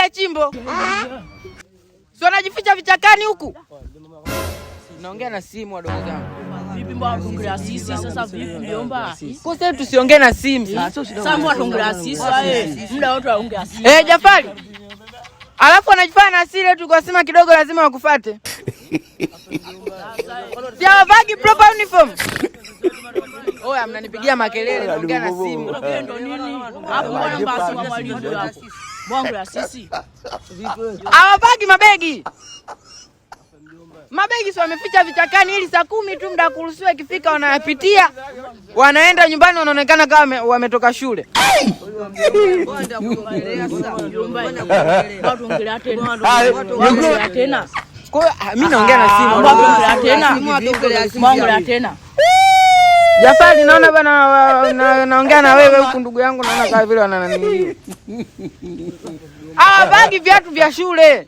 lile chimbo. Sio najificha vichakani huku. Naongea na simu wadogo zangu. Vipi mbona tuongelea sisi sasa vipi mjomba? Kwa sababu tusiongee na simu sasa. Sasa mbona tuongelea sisi muda wote waongea sisi. Jafari. Alafu anajifanya na asili tu kwa sema kidogo lazima wakufuate. Sio wavagi proper uniform. Oya mnanipigia makelele naongea na simu. Ndio nini? Hapo mbona basi wa mwalimu hapo. Mwangu ya sisi. Hawavagi mabegi. Mabegi sio wameficha vichakani ili saa 10 tu muda kuruhusiwa ikifika wanayapitia. Wanaenda nyumbani wanaonekana kama wametoka shule. Kwa mimi naongea na simu. Jafari naona bana naongea na wewe huku ndugu yangu naona kama vile wanananilia. Hawavagi viatu vya shule.